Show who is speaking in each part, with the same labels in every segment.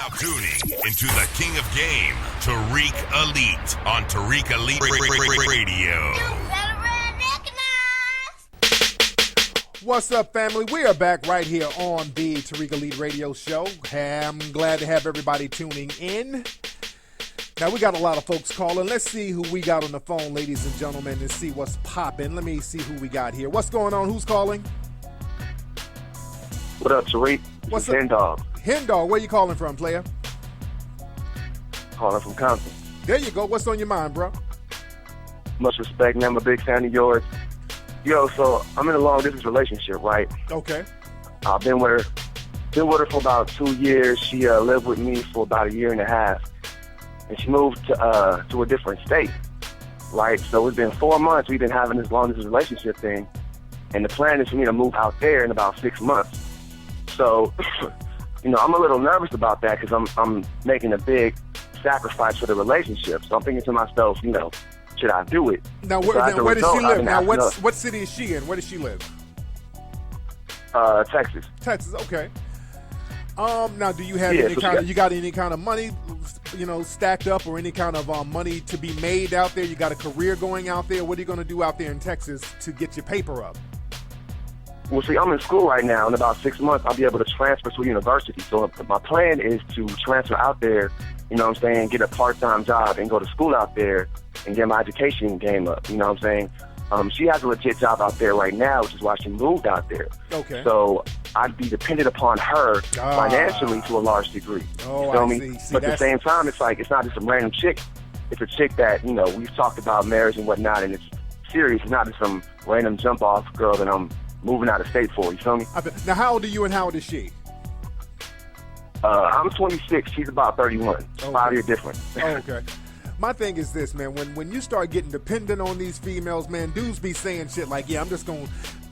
Speaker 1: now tuning into the king of game, Tariq Elite, on Tariq Elite Radio.
Speaker 2: What's up, family? We are back right here on the Tariq Elite Radio Show. I'm glad to have everybody tuning in. Now, we got a lot of folks calling. Let's see who we got on the phone, ladies and gentlemen, and see what's popping. Let me see who we got here. What's going on? Who's calling?
Speaker 3: What up, Tariq?
Speaker 2: What's up?
Speaker 3: Hendog.
Speaker 2: Hendog, where you calling from, player?
Speaker 3: Calling from Compton.
Speaker 2: There you go. What's on your mind, bro?
Speaker 3: Much respect, man. I'm a big fan of yours. Yo, so I'm in a long-distance relationship, right?
Speaker 2: Okay.
Speaker 3: I've been with her for about 2 years. She lived with me for about 1.5 years. And she moved to a different state, right? So it's been 4 months we've been having this long-distance relationship thing. And the plan is for me to move out there in about 6 months. So, I'm a little nervous about that because I'm making a big sacrifice for the relationship. So I'm thinking to myself, should I do it?
Speaker 2: Now, where does she live? Now, what city is she in? Where does she live?
Speaker 3: Texas.
Speaker 2: Texas, okay. Now, do you have any kind of money, stacked up, or any kind of money to be made out there? You got a career going out there? What are you going to do out there in Texas to get your paper up?
Speaker 3: Well, see, I'm in school right now. In about 6 months, I'll be able to transfer to a university. So my plan is to transfer out there, get a part-time job and go to school out there and get my education game up, She has a legit job out there right now, which is why she moved out there.
Speaker 2: Okay.
Speaker 3: So I'd be dependent upon her financially to a large degree.
Speaker 2: Oh,
Speaker 3: you feel
Speaker 2: I
Speaker 3: me?
Speaker 2: see.
Speaker 3: But at the same time, it's like, it's not just some random chick. It's a chick that, we've talked about marriage and whatnot, and it's serious. It's not just some random jump-off girl that I'm moving out of state for. You feel me?
Speaker 2: Now, how old are you and how old is she?
Speaker 3: I'm 26. She's about 31.
Speaker 2: Okay.
Speaker 3: 5-year difference.
Speaker 2: Okay. My thing is this, man. When you start getting dependent on these females, man, dudes be saying shit like, "Yeah, I'm just gonna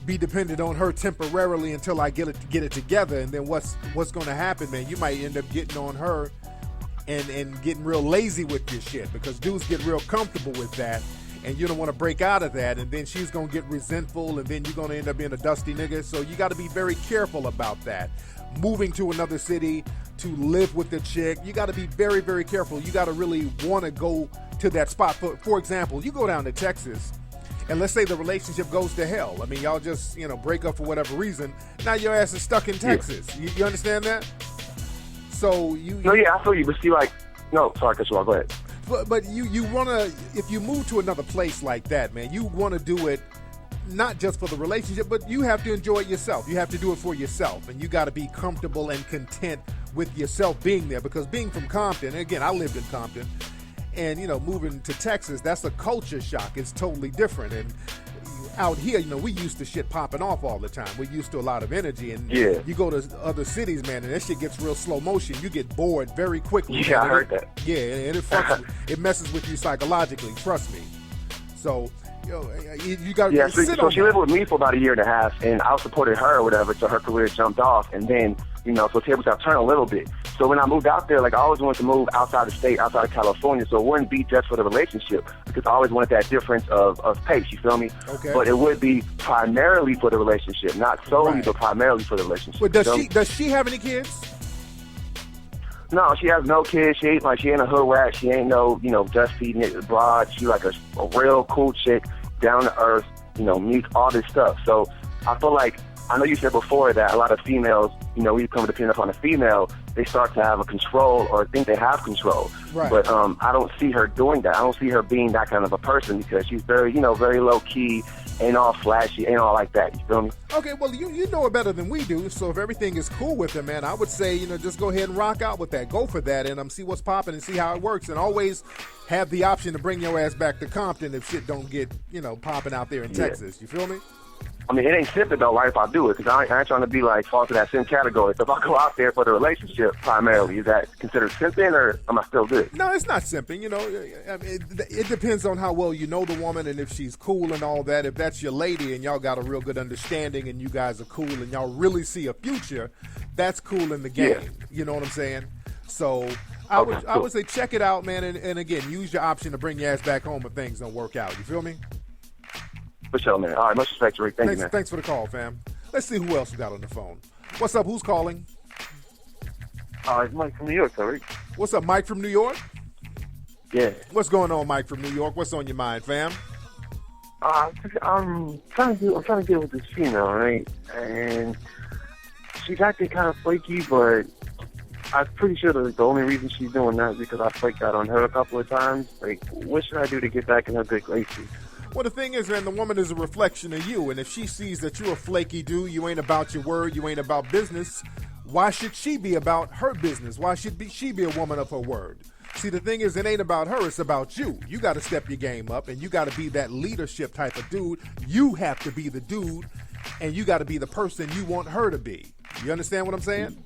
Speaker 2: be dependent on her temporarily until I get it together." And then what's going to happen, man? You might end up getting on her and getting real lazy with your shit, because dudes get real comfortable with that, and you don't want to break out of that. And then she's gonna get resentful, and then you're gonna end up being a dusty nigga. So you got to be very careful about that. Moving to another city to live with the chick, you got to be very, very careful. You got to really want to go to that spot. For example, you go down to Texas, and let's say the relationship goes to hell. I mean, y'all just, break up for whatever reason. Now your ass is stuck in Texas. Yeah. You understand that? So
Speaker 3: No, yeah, I feel you. But see, no, sorry, cut you off. Go ahead.
Speaker 2: But you want to, if you move to another place like that, man, you want to do it not just for the relationship, but you have to enjoy it yourself. You have to do it for yourself, and you got to be comfortable and content with yourself being there. Because being from Compton, and again, I lived in Compton, and moving to Texas, that's a culture shock. It's totally different. And out here, we used to shit popping off all the time. We're used to a lot of energy, and you go to other cities, man, and that shit gets real slow motion. You get bored very quickly.
Speaker 3: Yeah, I heard that.
Speaker 2: Yeah, and it messes with you psychologically. Trust me. So. You got to sit on
Speaker 3: she lived with me for about 1.5 years, and I supported her or whatever till her career jumped off, and then so tables have turned a little bit. So when I moved out there, I always wanted to move outside the state, outside of California, so it wouldn't be just for the relationship, because I always wanted that difference of pace. You feel me?
Speaker 2: Okay.
Speaker 3: But it would be primarily for the relationship, not solely,
Speaker 2: right,
Speaker 3: but primarily for the relationship.
Speaker 2: But does she have any kids?
Speaker 3: No, she has no kids. She ain't a hood rat. She ain't no, just feeding it broad. She like a real cool chick, down to earth, meet all this stuff. So I feel like, I know you said before that a lot of females, when you come dependent upon a female, they start to have a control or think they have control.
Speaker 2: Right.
Speaker 3: But I don't see her doing that. I don't see her being that kind of a person, because she's very, very low key, ain't all flashy, ain't all like that. You feel me?
Speaker 2: Okay, well, you know it better than we do. So if everything is cool with her, man, I would say, just go ahead and rock out with that. Go for that, and see what's popping and see how it works. And always have the option to bring your ass back to Compton if shit don't get, popping out there in Texas. You feel me?
Speaker 3: I mean, it ain't simping though, right, if I do it, because I ain't trying to be fall to that sim category. So if I go out there for the relationship primarily, is that considered simping, or am I still good?
Speaker 2: No, it's not simping. I mean, it depends on how well you know the woman and if she's cool and all that. If that's your lady and y'all got a real good understanding and you guys are cool and y'all really see a future, that's cool in the game.
Speaker 3: Yeah.
Speaker 2: You know what I'm saying? So I would say check it out, man, and again, use your option to bring your ass back home if things don't work out. You feel me?
Speaker 3: For sure, man. All right, much respect, Rick. Thank you, man.
Speaker 2: Thanks for the call, fam. Let's see who else we got on the phone. What's up? Who's calling?
Speaker 3: It's Mike from New York, Tariq.
Speaker 2: What's up, Mike from New York?
Speaker 3: Yeah.
Speaker 2: What's going on, Mike from New York? What's on your mind, fam?
Speaker 3: I'm trying to get with this female, right? And she's acting kind of flaky, but I'm pretty sure that the only reason she's doing that is because I flaked out on her a couple of times. Like, what should I do to get back in her good graces?
Speaker 2: Well, the thing is, man, the woman is a reflection of you, and if she sees that you're a flaky dude, you ain't about your word, you ain't about business, why should she be about her business? Why should she be a woman of her word? See, the thing is, it ain't about her, it's about you. You got to step your game up, and you got to be that leadership type of dude. You have to be the dude, and you got to be the person you want her to be. You understand what I'm saying?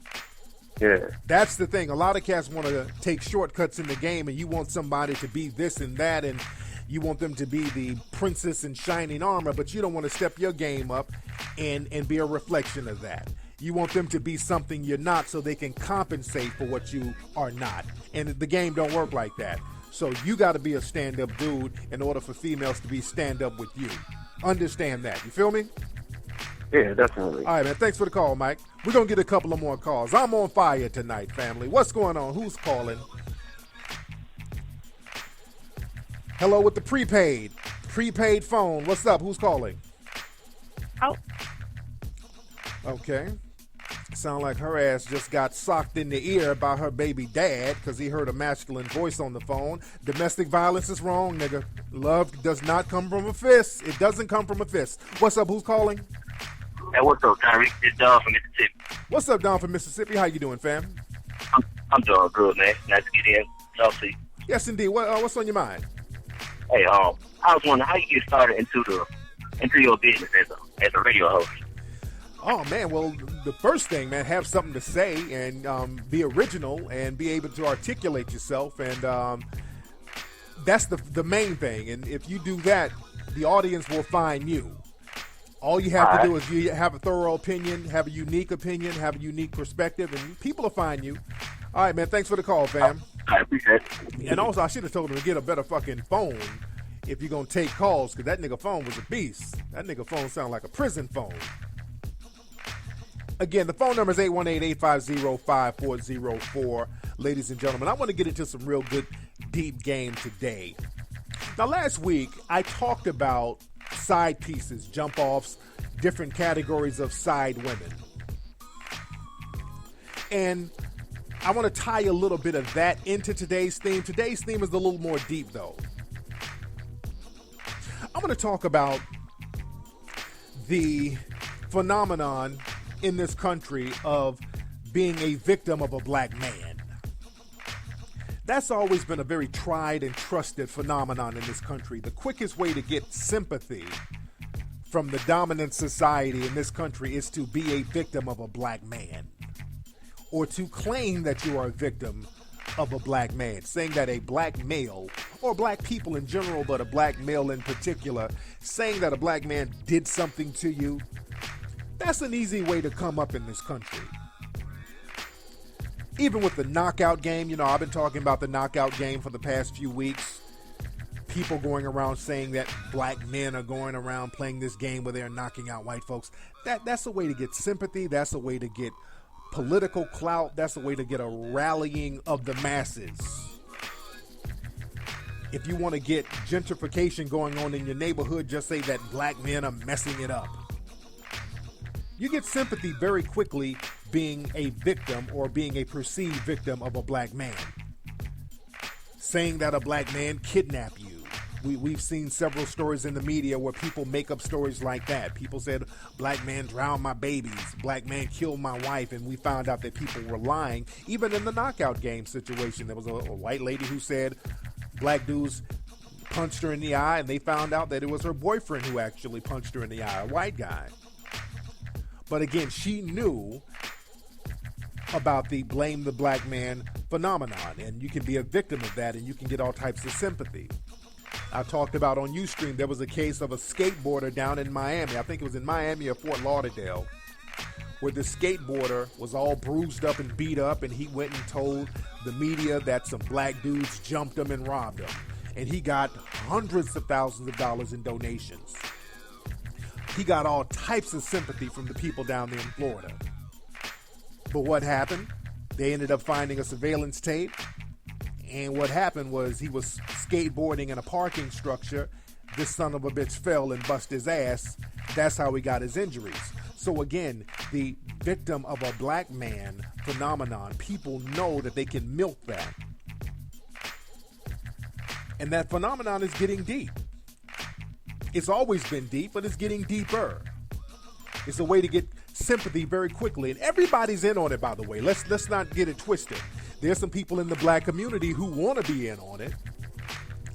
Speaker 3: Yeah.
Speaker 2: That's the thing. A lot of cats want to take shortcuts in the game, and you want somebody to be this and that, and you want them to be the princess in shining armor, but you don't want to step your game up and be a reflection of that. You want them to be something you're not so they can compensate for what you are not. And the game don't work like that. So you got to be a stand-up dude in order for females to be stand-up with you. Understand that. You feel me?
Speaker 3: Yeah, definitely.
Speaker 2: All right, man. Thanks for the call, Mike. We're going to get a couple of more calls. I'm on fire tonight, family. What's going on? Who's calling? Hello with the prepaid phone. What's up? Who's calling?
Speaker 4: Oh.
Speaker 2: Okay. Sound like her ass just got socked in the ear by her baby dad because he heard a masculine voice on the phone. Domestic violence is wrong, nigga. Love does not come from a fist. It doesn't come from a fist. What's up? Who's calling?
Speaker 5: Hey, what's up, Tariq? It's Don from Mississippi.
Speaker 2: What's up, Don from Mississippi? How you doing, fam?
Speaker 5: I'm doing good, man. Nice to get in. Talk to you.
Speaker 2: Yes, indeed. What's on your mind?
Speaker 5: Hey, I was wondering how you get started into your business as a radio host.
Speaker 2: Oh, man, well, the first thing, man, have something to say and be original and be able to articulate yourself. And that's the main thing. And if you do that, the audience will find you. All you have to do is you have a thorough opinion, have a unique opinion, have a unique perspective, and people will find you. All right, man, thanks for the call, fam.
Speaker 5: I appreciate it.
Speaker 2: And also, I should have told him to get a better fucking phone if you're going to take calls, because that nigga phone was a beast. That nigga phone sounded like a prison phone. Again, the phone number is 818-850-5404. Ladies and gentlemen, I want to get into some real good, deep game today. Now, last week, I talked about side pieces, jump-offs, different categories of side women. And I want to tie a little bit of that into today's theme. Today's theme is a little more deep, though. I'm going to talk about the phenomenon in this country of being a victim of a black man. That's always been a very tried and trusted phenomenon in this country. The quickest way to get sympathy from the dominant society in this country is to be a victim of a black man, or to claim that you are a victim of a black man, saying that a black male, or black people in general, but a black male in particular, saying that a black man did something to you. That's an easy way to come up in this country. Even with the knockout game, I've been talking about the knockout game for the past few weeks. People going around saying that black men are going around playing this game where they're knocking out white folks. That's a way to get sympathy. That's a way to get political clout. That's a way to get a rallying of the masses. If you want to get gentrification going on in your neighborhood, just say that black men are messing it up. You get sympathy very quickly being a victim or being a perceived victim of a black man. Saying that a black man kidnapped you. We've seen several stories in the media where people make up stories like that. People said, black man drowned my babies, black man killed my wife, and we found out that people were lying. Even in the knockout game situation, there was a white lady who said black dudes punched her in the eye, and they found out that it was her boyfriend who actually punched her in the eye, a white guy. But again, she knew about the blame the black man phenomenon, and you can be a victim of that, and you can get all types of sympathy. I talked about on Ustream, there was a case of a skateboarder down in Miami. I think it was in Miami or Fort Lauderdale, where the skateboarder was all bruised up and beat up, and he went and told the media that some black dudes jumped him and robbed him. And he got hundreds of thousands of dollars in donations. He got all types of sympathy from the people down there in Florida. But what happened? They ended up finding a surveillance tape, and what happened was he was skateboarding in a parking structure. This son of a bitch fell and bust his ass. That's how he got his injuries. So again, the victim of a black man phenomenon, people know that they can milk that. And that phenomenon is getting deep. It's always been deep, but it's getting deeper. It's a way to get sympathy very quickly. And everybody's in on it, by the way. Let's not get it twisted. There's some people in the black community who want to be in on it.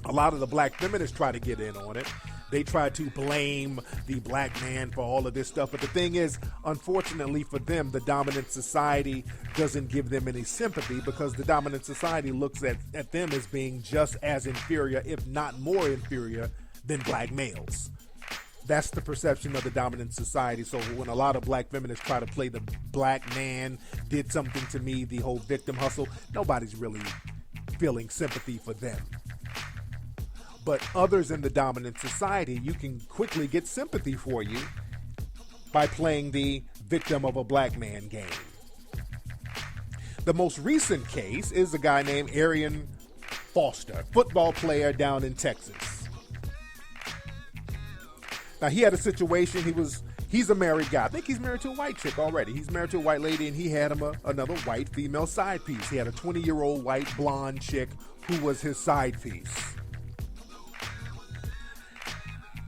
Speaker 2: A lot of the black feminists try to get in on it. They try to blame the black man for all of this stuff. But the thing is, unfortunately for them, the dominant society doesn't give them any sympathy, because the dominant society looks at them as being just as inferior, if not more inferior, than black males. That's the perception of the dominant society. So when a lot of black feminists try to play the black man did something to me, the whole victim hustle, nobody's really feeling sympathy for them. But others in the dominant society, you can quickly get sympathy for you by playing the victim of a black man game. The most recent case is a guy named Arian Foster, football player down in Texas. Now, he had a situation. He's a married guy. I think he's married to a white chick already. He's married to a white lady, and he had him another white female side piece. He had a 20-year-old white blonde chick who was his side piece.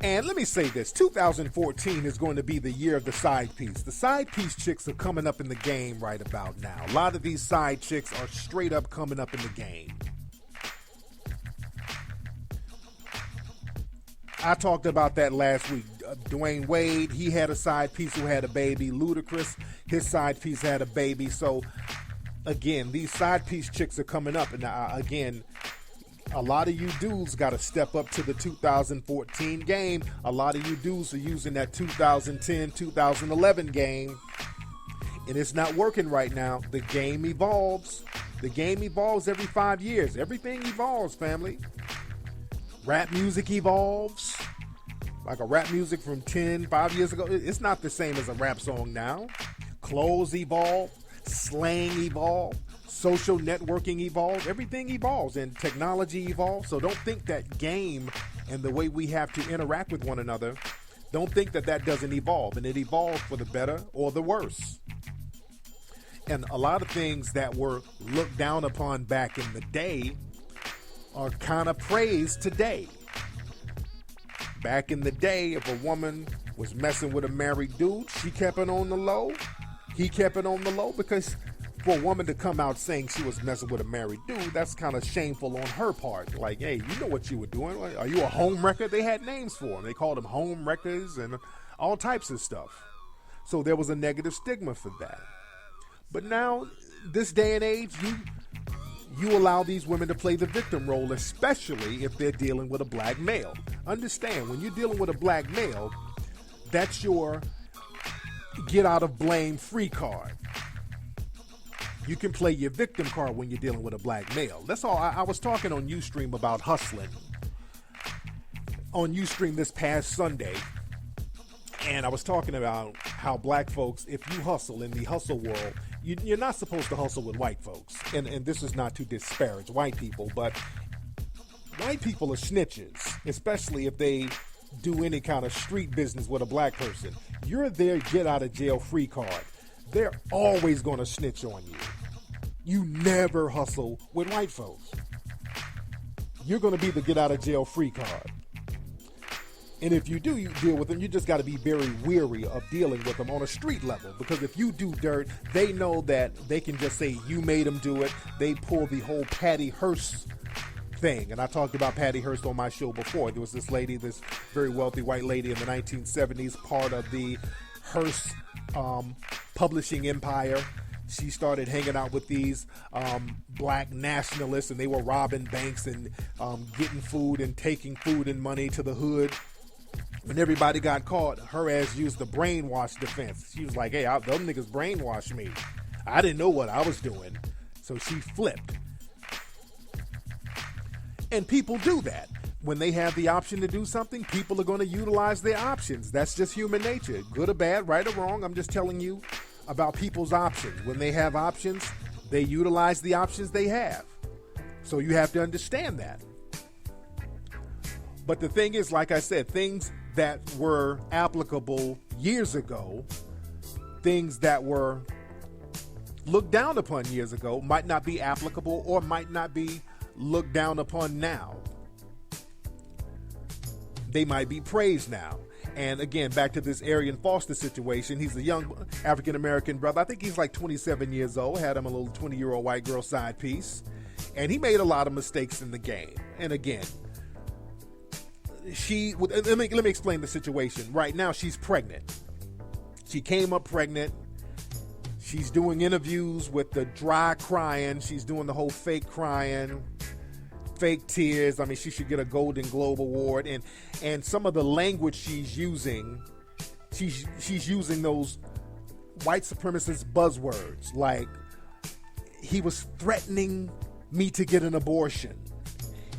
Speaker 2: And let me say this, 2014 is going to be the year of the side piece. The side piece chicks are coming up in the game right about now. A lot of these side chicks are straight up coming up in the game. I talked about that last week. Dwayne Wade, he had a side piece who had a baby. Ludacris, his side piece had a baby. So, again, these side piece chicks are coming up. And again, a lot of you dudes got to step up to the 2014 game. A lot of you dudes are using that 2010, 2011 game. And it's not working right now. The game evolves. The game evolves every 5 years. Everything evolves, family. Rap music evolves. Like a rap music from 5 years ago. It's not the same as a rap song now. Clothes evolve. Slang evolve. Social networking evolves. Everything evolves, and technology evolves. So don't think that game and the way we have to interact with one another, don't think that doesn't evolve. And it evolves for the better or the worse. And a lot of things that were looked down upon back in the day are kind of praised today. Back in the day, if a woman was messing with a married dude, she kept it on the low. He kept it on the low, because for a woman to come out saying she was messing with a married dude, that's kind of shameful on her part. Like, hey, you know what you were doing. Like, are you a home wrecker? They had names for them. They called them home wreckers and all types of stuff. So there was a negative stigma for that. But now, this day and age, you allow these women to play the victim role, especially if they're dealing with a black male. Understand, when you're dealing with a black male, that's your get out of blame free card. You can play your victim card when you're dealing with a black male. That's all. I was talking on Ustream about hustling. On Ustream this past Sunday, and I was talking about how black folks, if you hustle in the hustle world, you're not supposed to hustle with white folks. And this is not to disparage white people, but white people are snitches, especially if they do any kind of street business with a black person. You're their get out of jail free card. They're always going to snitch on you. You never hustle with white folks. You're going to be the get out of jail free card. And if you do, you deal with them, you just got to be very weary of dealing with them on a street level. Because if you do dirt, they know that they can just say you made them do it. They pull the whole Patty Hearst thing. And I talked about Patty Hearst on my show before. There was this lady, this very wealthy white lady in the 1970s, part of the Hearst publishing empire. She started hanging out with these black nationalists, and they were robbing banks and getting food and taking food and money to the hood. When everybody got caught, her ass used the brainwash defense. She was like, hey, them niggas brainwashed me. I didn't know what I was doing. So she flipped. And people do that. When they have the option to do something, people are going to utilize their options. That's just human nature. Good or bad, right or wrong, I'm just telling you about people's options. When they have options, They utilize the options they have. So you have to understand that. But the thing is, like I said, things that were applicable years ago, things that were looked down upon years ago, might not be applicable or might not be looked down upon now. They might be praised now. And again, back to this Arian Foster situation. He's a young African-American brother. I think he's like 27 years old. Had him a little 20-year-old white girl side piece. And he made a lot of mistakes in the game. And again, let me explain the situation. Right now, she's pregnant. She came up pregnant. She's doing interviews with the dry crying. She's doing the whole fake crying, fake tears. I mean, she should get a Golden Globe Award. And some of the language she's using, she's using those white supremacist buzzwords like, he was threatening me to get an abortion.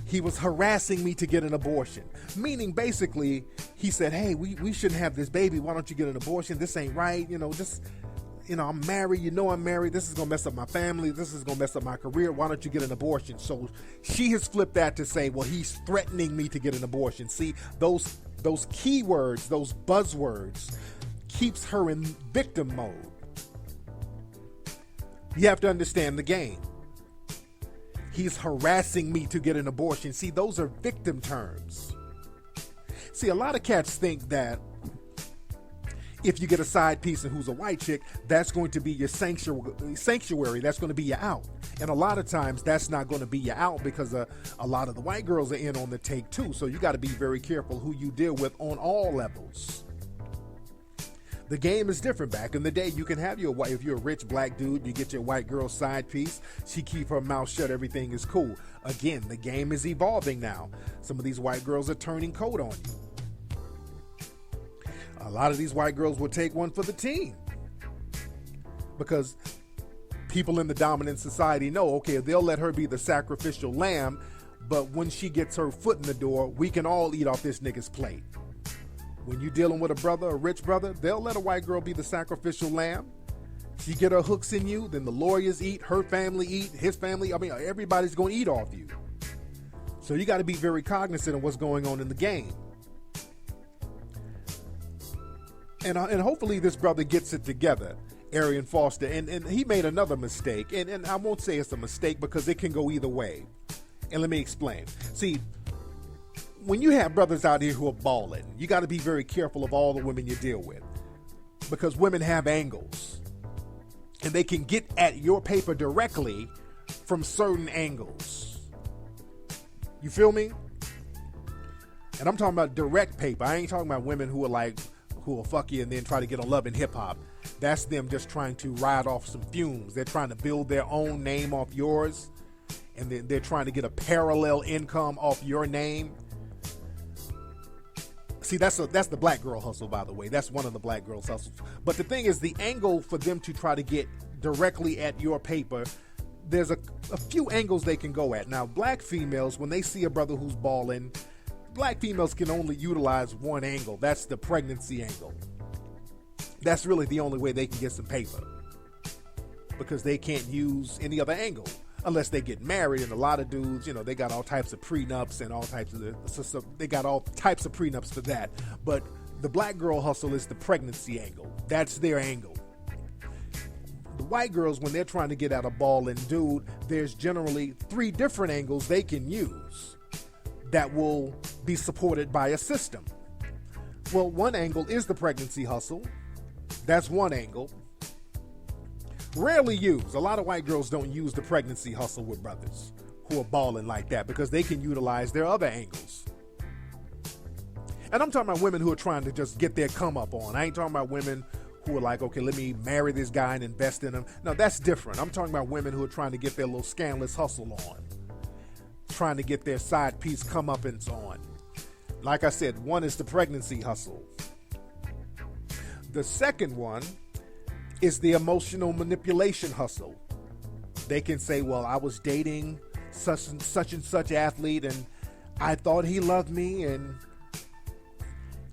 Speaker 2: He was harassing me to get an abortion. Meaning basically, he said, hey, we shouldn't have this baby. Why don't you get an abortion? This ain't right. I'm married. I'm married. This is going to mess up my family. This is going to mess up my career. Why don't you get an abortion? So she has flipped that to say, well, he's threatening me to get an abortion. See, those keywords, those buzzwords, keeps her in victim mode. You have to understand the game. He's harassing me to get an abortion. See, those are victim terms. See, a lot of cats think that if you get a side piece and who's a white chick, that's going to be your sanctuary. That's going to be your out. And a lot of times that's not going to be your out because a lot of the white girls are in on the take too. So you got to be very careful who you deal with on all levels. The game is different. Back in the day, you can have your white, if you're a rich black dude, you get your white girl side piece. She keep her mouth shut. Everything is cool. Again, the game is evolving now. Some of these white girls are turning coat on you. A lot of these white girls will take one for the team because people in the dominant society know, okay, they'll let her be the sacrificial lamb, but when she gets her foot in the door, we can all eat off this nigga's plate. When you're dealing with a rich brother, they'll let a white girl be the sacrificial lamb. She get her hooks in you, then the lawyers eat, her family eat, his family. I mean, everybody's going to eat off you. So you got to be very cognizant of what's going on in the game. And hopefully this brother gets it together, Arian Foster. And he made another mistake. And I won't say it's a mistake because it can go either way. And let me explain. See, when you have brothers out here who are balling, you got to be very careful of all the women you deal with because women have angles and they can get at your paper directly from certain angles. You feel me? And I'm talking about direct paper. I ain't talking about women who will fuck you and then try to get on Love and Hip Hop. That's them just trying to ride off some fumes. They're trying to build their own name off yours and then they're trying to get a parallel income off your name. See, that's the black girl hustle, by the way. That's one of the black girls' hustles. But the thing is, the angle for them to try to get directly at your paper, there's a few angles they can go at. Now, black females, when they see a brother who's balling, black females can only utilize one angle. That's the pregnancy angle. That's really the only way they can get some paper because they can't use any other angle. Unless they get married, and a lot of dudes, they got all types of prenups and all types of they got all types of prenups for that. But the black girl hustle is the pregnancy angle. That's their angle. The white girls, when they're trying to get at a balling dude, there's generally 3 different angles they can use that will be supported by a system. Well, one angle is the pregnancy hustle. That's one angle. Rarely used. A lot of white girls don't use the pregnancy hustle with brothers who are balling like that because they can utilize their other angles. And I'm talking about women who are trying to just get their come up on. I ain't talking about women who are like, okay, let me marry this guy and invest in him. No, that's different. I'm talking about women who are trying to get their little scandalous hustle on, trying to get their side piece comeuppance on. Like I said, one is the pregnancy hustle. The second one is the emotional manipulation hustle. They can say, well, I was dating such and such athlete and I thought he loved me and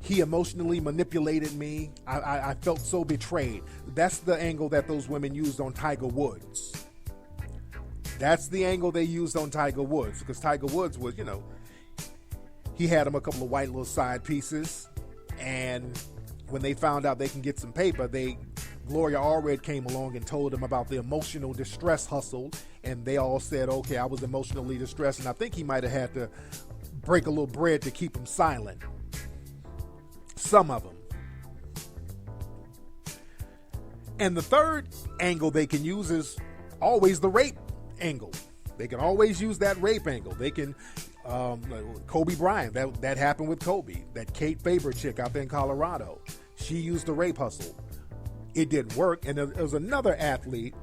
Speaker 2: he emotionally manipulated me. I felt so betrayed. That's the angle that those women used on Tiger Woods. That's the angle they used on Tiger Woods, because Tiger Woods was, he had him a couple of white little side pieces, and when they found out they can get some paper, Gloria Allred came along and told them about the emotional distress hustle, and they all said, okay, I was emotionally distressed, and I think he might have had to break a little bread to keep him silent. Some of them. And the third angle they can use is always the rape angle. They can always use that rape angle. They can, Kobe Bryant, that happened with Kobe. That Kate Faber chick out there in Colorado, she used the rape hustle. It didn't work. And there was another athlete.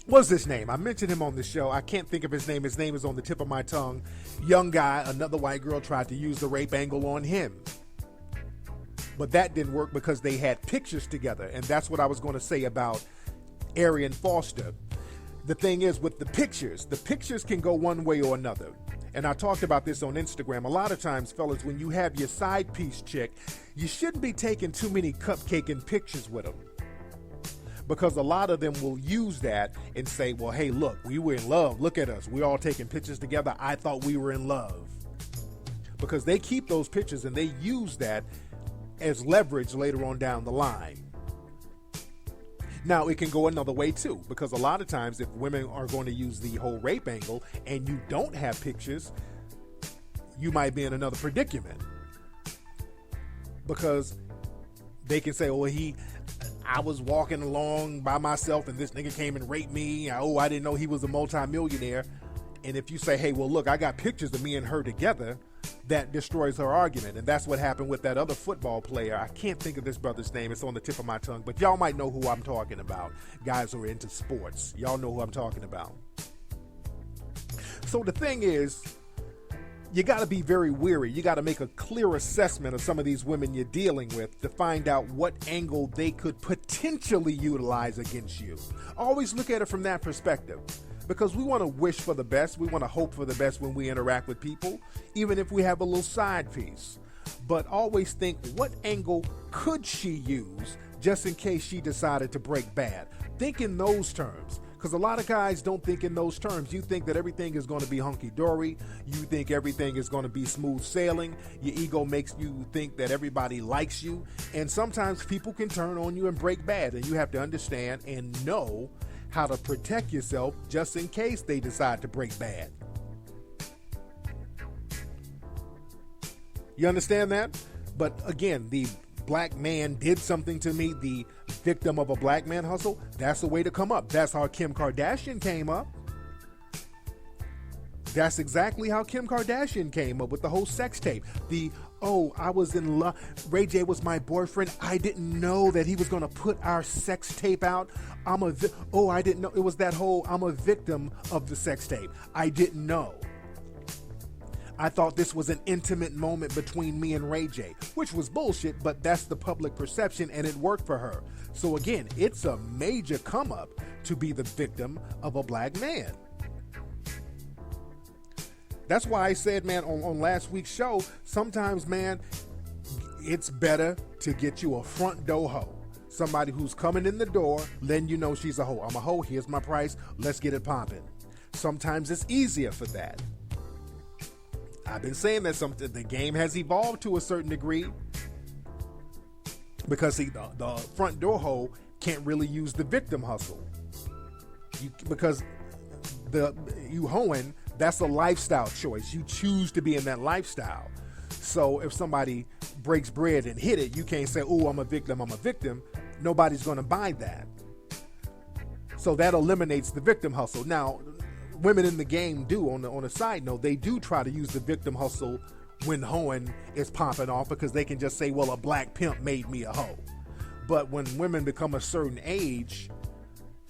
Speaker 2: What's his name? I mentioned him on the show. I can't think of his name. His name is on the tip of my tongue. Young guy, another white girl tried to use the rape angle on him. But that didn't work because they had pictures together. And that's what I was going to say about Arian Foster. The thing is, with the pictures can go one way or another. And I talked about this on Instagram. A lot of times, fellas, when you have your side piece chick, you shouldn't be taking too many cupcaking pictures with them. Because a lot of them will use that and say, well, hey, look, we were in love. Look at us. We're all taking pictures together. I thought we were in love. Because they keep those pictures and they use that as leverage later on down the line. Now, it can go another way, too, because a lot of times if women are going to use the whole rape angle and you don't have pictures, you might be in another predicament. Because they can say, oh, I was walking along by myself and this nigga came and raped me. Oh, I didn't know he was a multimillionaire. And if you say, hey, well, look, I got pictures of me and her together, that destroys her argument. And that's what happened with that other football player. I can't think of this brother's name. It's on the tip of my tongue. But y'all might know who I'm talking about. Guys who are into sports. Y'all know who I'm talking about. So the thing is, you got to be very wary. You got to make a clear assessment of some of these women you're dealing with to find out what angle they could potentially utilize against you. Always look at it from that perspective. Because we want to wish for the best. We want to hope for the best when we interact with people, even if we have a little side piece. But always think, what angle could she use just in case she decided to break bad? Think in those terms. Because a lot of guys don't think in those terms. You think that everything is going to be hunky-dory. You think everything is going to be smooth sailing. Your ego makes you think that everybody likes you. And sometimes people can turn on you and break bad. And you have to understand and know how to protect yourself just in case they decide to break bad. You understand that? But again, the black man did something to me, the victim of a black man hustle, that's the way to come up. That's how Kim Kardashian came up. That's exactly how Kim Kardashian came up with the whole sex tape. I was in love. Ray J was my boyfriend. I didn't know that he was going to put our sex tape out. I didn't know. It was that whole, I'm a victim of the sex tape. I didn't know. I thought this was an intimate moment between me and Ray J, which was bullshit, but that's the public perception and it worked for her. So again, it's a major come up to be the victim of a black man. That's why I said, man, on last week's show, sometimes, man, it's better to get you a front door hoe. Somebody who's coming in the door, letting you know she's a hoe. I'm a hoe, here's my price, let's get it popping. Sometimes it's easier for that. I've been saying that the game has evolved to a certain degree because the front door hoe can't really use the victim hustle. Because you hoeing, that's a lifestyle choice. You choose to be in that lifestyle. So if somebody breaks bread and hit it, you can't say, oh, I'm a victim. Nobody's going to buy that. So that eliminates the victim hustle. Now, women in the game do, on a side note, they do try to use the victim hustle when hoeing is popping off because they can just say, well, a black pimp made me a hoe. But when women become a certain age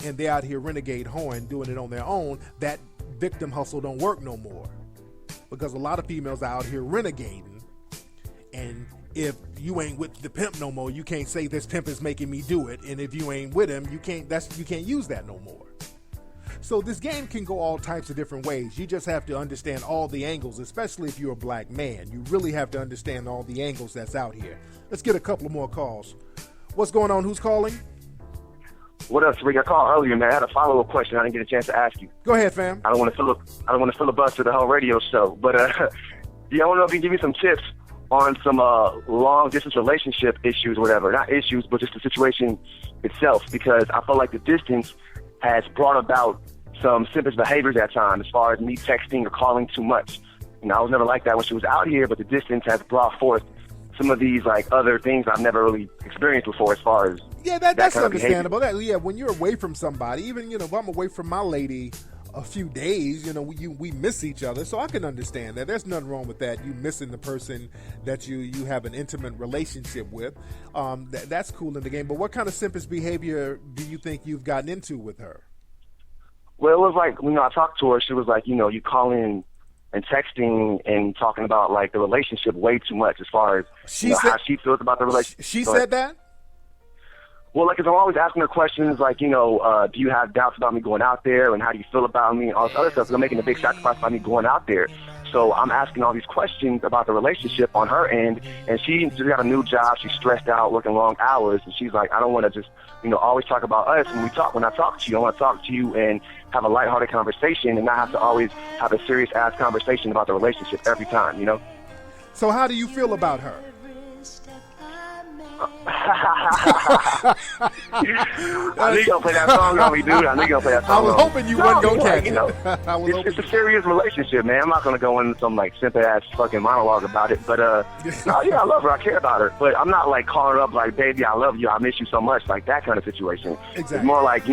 Speaker 2: and they're out here renegade hoeing, doing it on their own, that victim hustle don't work no more. Because a lot of females are out here renegading, and if you ain't with the pimp no more, you can't say this pimp is making me do it, and if you ain't with him, you can't use that no more. So this game can go all types of different ways. You just have to understand all the angles, especially if you're a black man. You really have to understand all the angles that's out here. Let's get a couple more calls. What's going on? Who's calling?
Speaker 3: What else, Rick? I called earlier, man. I had a follow-up question I didn't get a chance to ask you.
Speaker 2: Go ahead, fam.
Speaker 3: I don't want to filibuster the whole radio show, but yeah, I want to know if you can give me some tips on some long-distance relationship issues or whatever. Not issues, but just the situation itself, because I feel like the distance has brought about some simple behaviors at times, as far as me texting or calling too much. You know, I was never like that when she was out here, but the distance has brought forth some of these like other things I've never really experienced before, as far as
Speaker 2: that's kind understandable. When you're away from somebody, even if I'm away from my lady a few days, we miss each other, so I can understand that. There's nothing wrong with that. You missing the person that you have an intimate relationship with. That's cool in the game. But what kind of simplest behavior do you think you've gotten into with her?
Speaker 3: Well, it was like, I talked to her, she was like, you calling and texting and talking about like the relationship way too much, as far as how she feels about the relationship.
Speaker 2: She said that?
Speaker 3: Well, like, 'cause I'm always asking her questions like, do you have doubts about me going out there, and how do you feel about me, and all this other stuff. 'Cause I'm making a big sacrifice by me going out there. So I'm asking all these questions about the relationship on her end, and she just got a new job. She's stressed out, working long hours, and she's like, I don't want to just, always talk about us when I talk to you. I want to talk to you and have a lighthearted conversation, and not have to always have a serious-ass conversation about the relationship every time,
Speaker 2: So how do you feel about her?
Speaker 3: I knew you gonna play that song on me, dude. I knew you gonna play that song.
Speaker 2: I was hoping you wasn't gonna catch
Speaker 3: it. It's a serious relationship, man. I'm not gonna go into some like simple ass fucking monologue about it, but I love her. I care about her, but I'm not like calling her up like, baby, I love you, I miss you so much, like that kind of situation.
Speaker 2: Exactly.
Speaker 3: It's more like,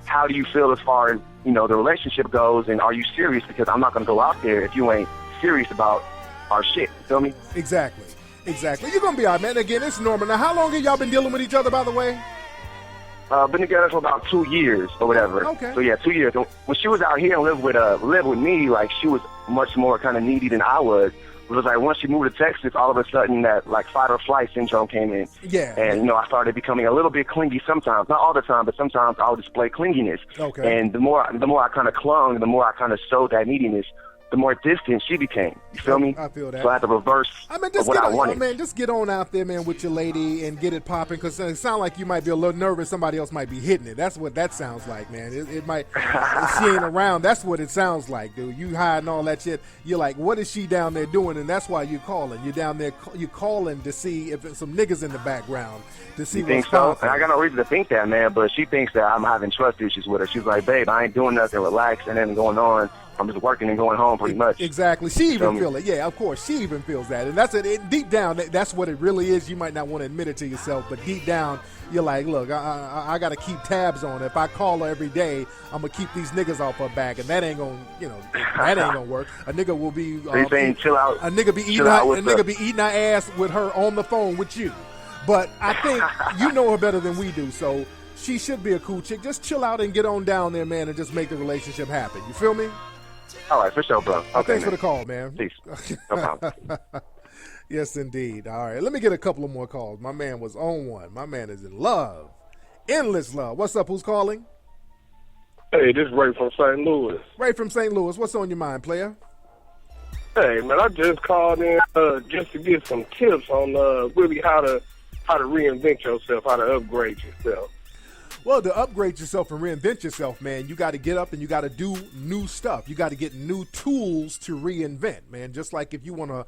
Speaker 3: how do you feel as far as the relationship goes, and are you serious? Because I'm not gonna go out there if you ain't serious about our shit. You feel me?
Speaker 2: Exactly. You're going to be all right, man. Again, it's normal. Now, how long have y'all been dealing with each other, by the way?
Speaker 3: Been together for about 2 years or whatever.
Speaker 2: Okay.
Speaker 3: So, yeah, 2 years. When she was out here and lived with me, like, she was much more kind of needy than I was. It was like once she moved to Texas, all of a sudden that, like, fight or flight syndrome came in.
Speaker 2: Yeah.
Speaker 3: And, I started becoming a little bit clingy sometimes. Not all the time, but sometimes I would display clinginess.
Speaker 2: Okay.
Speaker 3: And the more I kind of clung, the more I kind of showed that neediness, the more distant she became. You feel me?
Speaker 2: I feel that.
Speaker 3: So I had to reverse what I wanted.
Speaker 2: Just get on out there, man, with your lady and get it popping, because it sounds like you might be a little nervous. Somebody else might be hitting it. That's what that sounds like, man. It might, if she ain't around, that's what it sounds like, dude. You hiding all that shit. You're like, what is she down there doing? And that's why you're calling. You're down there, you're calling to see if there's some niggas in the background, to see what's popping.
Speaker 3: I got no reason to think that, man, but she thinks that I'm having trust issues with her. She's like, babe, I ain't doing nothing, relax, and then going on. I'm just working and going home pretty much.
Speaker 2: Exactly. She even feel it. Yeah, of course. She even feels that. And that's it. Deep down, that's what it really is. You might not want to admit it to yourself, but deep down, you're like, look, I got to keep tabs on her. If I call her every day, I'm going to keep these niggas off her back, and that ain't going to work. A nigga will be...
Speaker 3: So you're saying chill out?
Speaker 2: A nigga be eating her ass with her on the phone with you. But I think you know her better than we do, so she should be a cool chick. Just chill out and get on down there, man, and just make the relationship happen. You feel me?
Speaker 3: All right, for sure, bro. Okay,
Speaker 2: thanks for the call, man.
Speaker 3: Peace. No problem.
Speaker 2: Yes, indeed. All right, let me get a couple of more calls. My man was on one. My man is in love. Endless love. What's up? Who's calling?
Speaker 4: Hey, this is Ray from St. Louis.
Speaker 2: Ray from St. Louis. What's on your mind, player?
Speaker 4: Hey, man, I just called in just to get some tips on really how to reinvent yourself, how to upgrade yourself.
Speaker 2: Well, to upgrade yourself and reinvent yourself, man, you got to get up and you got to do new stuff. You got to get new tools to reinvent, man. Just like if you want to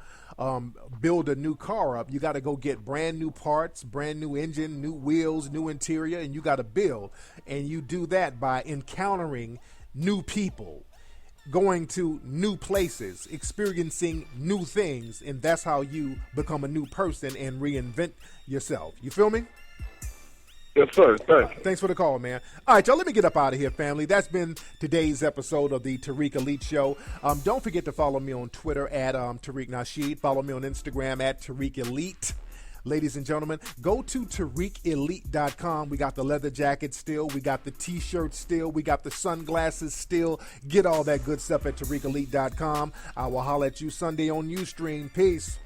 Speaker 2: build a new car up, you got to go get brand new parts, brand new engine, new wheels, new interior, and you got to build. And you do that by encountering new people, going to new places, experiencing new things, and that's how you become a new person and reinvent yourself. You feel me?
Speaker 4: Yes, sir.
Speaker 2: Thanks for the call, man. All right, y'all, let me get up out of here, family. That's been today's episode of the Tariq Elite Show. Don't forget to follow me on Twitter at Tariq Nasheed. Follow me on Instagram at Tariq Elite. Ladies and gentlemen, go to TariqElite.com. We got the leather jacket still. We got the T-shirts still. We got the sunglasses still. Get all that good stuff at TariqElite.com. I will holler at you Sunday on Ustream. Peace.